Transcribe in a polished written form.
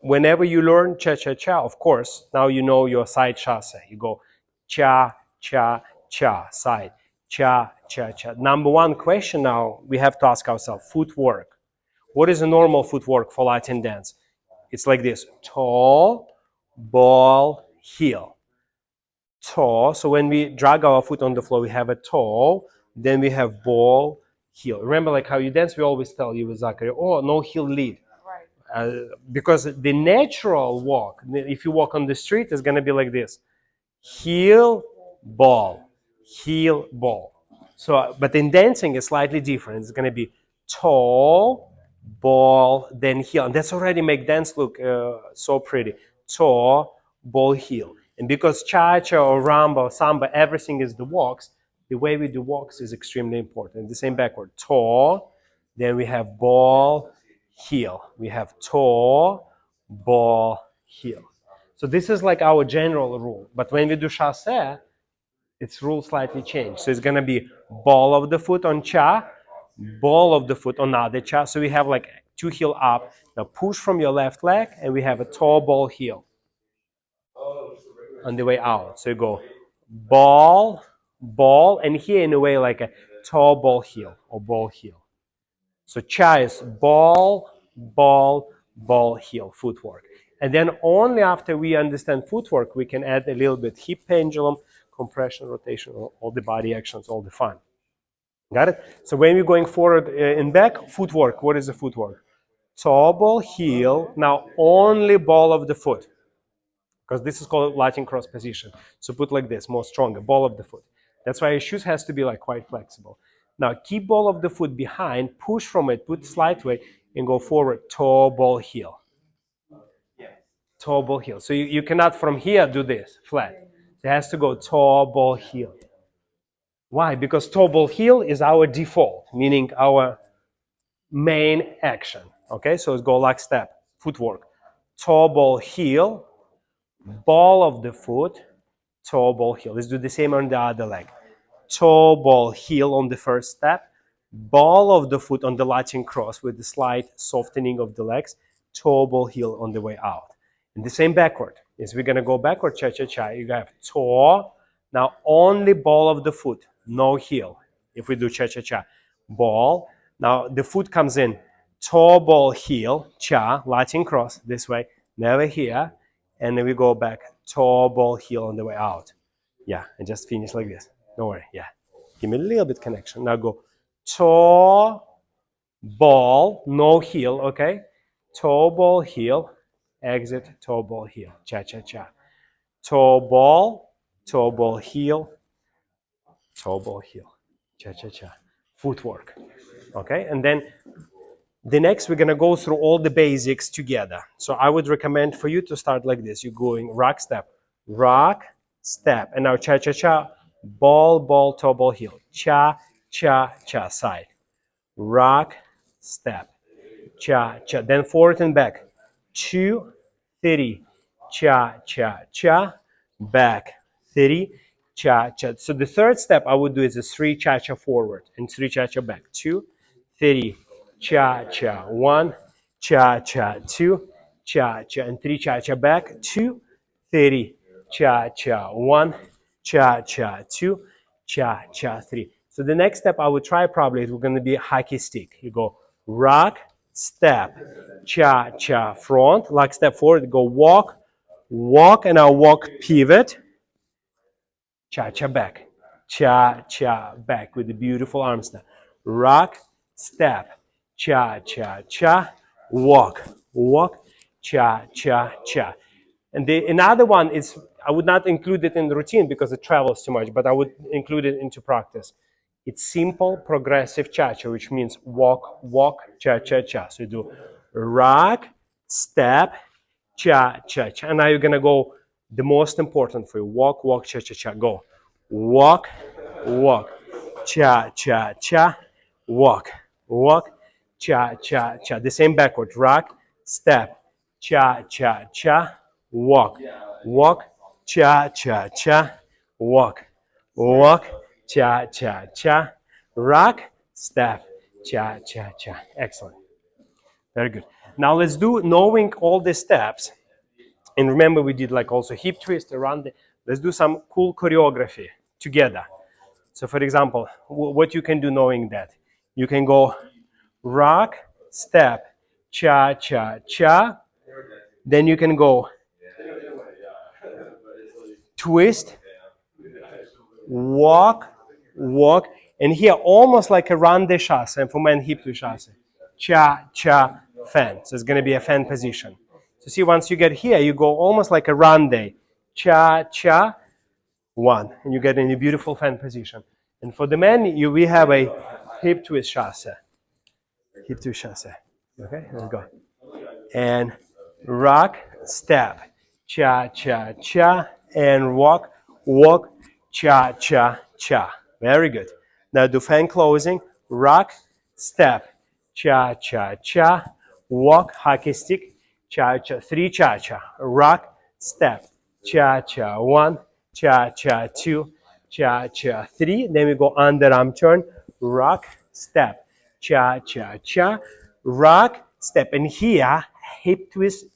whenever you learn cha-cha-cha, of course, now you know your side chasse. You go cha-cha-cha, side, cha-cha-cha. Number one question now we have to ask ourselves, footwork. What is a normal footwork for Latin dance? It's like this: toe, ball, heel. Toe, so when we drag our foot on the floor, we have a toe, then we have ball, heel. Remember, like how you dance, we always tell you with Zachary, oh, no heel lead. Because the natural walk, if you walk on the street, is going to be like this: heel, ball, heel, ball. So, but in dancing, it's slightly different. It's going to be toe, ball, then heel. And that's already make dance look so pretty. Toe, ball, heel. And because cha-cha or rumba or samba, everything is the walks, the way we do walks is extremely important. The same backward. Toe, then we have ball, heel. We have toe, ball, heel. So this is like our general rule. But when we do chasse, its rule slightly changed. So it's going to be ball of the foot on cha, ball of the foot on other cha. So we have like two heel up. Now push from your left leg, and we have a toe, ball, heel on the way out. So you go ball, ball, and here in a way like a toe, ball, heel, or ball, heel. So cha is ball, ball, ball, heel, footwork. And then only after we understand footwork, we can add a little bit hip pendulum, compression, rotation, all the body actions, all the fun. Got it? So when we're going forward and back, footwork. What is the footwork? Toe, ball, heel. Now only ball of the foot, because this is called Latin cross position. So put like this, more stronger, ball of the foot. That's why your shoes has to be like quite flexible. Now keep ball of the foot behind, push from it, put slight weight, and go forward, toe, ball, heel. Toe, ball, heel. So you cannot from here do this, flat. It has to go toe, ball, heel. Why? Because toe, ball, heel is our default, meaning our main action. Okay, so let's go like step, footwork. Toe, ball, heel, ball of the foot, toe, ball, heel. Let's do the same on the other leg. Toe, ball, heel on the first step, ball of the foot on the Latin cross with the slight softening of the legs, toe, ball, heel on the way out. And the same backward. Is we're going to go backward, cha-cha-cha. You have toe, now only ball of the foot, no heel. If we do cha-cha-cha, ball. Now the foot comes in, toe, ball, heel, cha, Latin cross, this way, never here. And then we go back, toe, ball, heel on the way out. Yeah, and just finish like this. Don't worry, yeah. Give me a little bit connection. Now go toe, ball, no heel, okay? Toe, ball, heel, exit, toe, ball, heel, cha-cha-cha. Toe, ball, heel, toe, ball, heel, cha-cha-cha. Footwork, okay? And then the next, we're gonna go through all the basics together. So I would recommend for you to start like this. You're going rock, step, and now cha-cha-cha, ball, ball, toe, ball, heel, cha-cha-cha, side, rock, step, cha-cha, then forward and back, 2, 3, cha-cha-cha, back, 3, cha-cha. So the third step I would do is a 3 cha-cha forward and 3 cha-cha back, 2, 3, cha-cha, 1, cha-cha, 2, cha-cha, and 3 cha-cha back, 2, 3, cha-cha, 1, cha-cha, 2, cha-cha, 3. So the next step I would try probably is we're going to be hockey stick. You go rock, step, cha-cha, front, like step forward, go walk, walk, and now walk, pivot, cha-cha back, cha-cha back with the beautiful arms now. Rock, step, cha-cha-cha, walk, walk, cha-cha-cha. And another one is, I would not include it in the routine because it travels too much, but I would include it into practice. It's simple progressive cha-cha, which means walk, walk, cha-cha-cha. So you do rock, step, cha-cha-cha. And now you're going to go the most important for you. Walk, walk, cha-cha-cha. Go. Walk, walk, cha-cha-cha, walk, walk, cha-cha-cha. The same backward. Rock, step, cha-cha-cha, walk, walk, cha-cha-cha, walk, walk, cha-cha-cha, rock, step, cha-cha-cha. Excellent. Very good. Now let's do, knowing all the steps, and remember we did like also hip twist around the, let's do some cool choreography together. So for example, what you can do knowing that, you can go rock, step, cha, cha, cha, then you can go twist, walk, walk, and here almost like a rande shasa, and for men hip twist shasa, cha, cha, fan. So it's going to be a fan position. So see, once you get here, you go almost like a rande, cha, cha, one, and you get in a beautiful fan position. And for the men, we have a hip twist shasa, hip twist shasa. Okay, let's go. And rock, step, cha, cha, cha, and walk, walk, cha, cha, cha. Very good. Now do fan closing, rock, step, cha, cha, cha, walk, hockey stick, cha, cha, 3 cha, cha, rock, step, cha, cha, 1, cha, cha, 2, cha, cha, 3. Then we go underarm turn, rock, step, cha, cha, cha, rock, step. And here, hip twist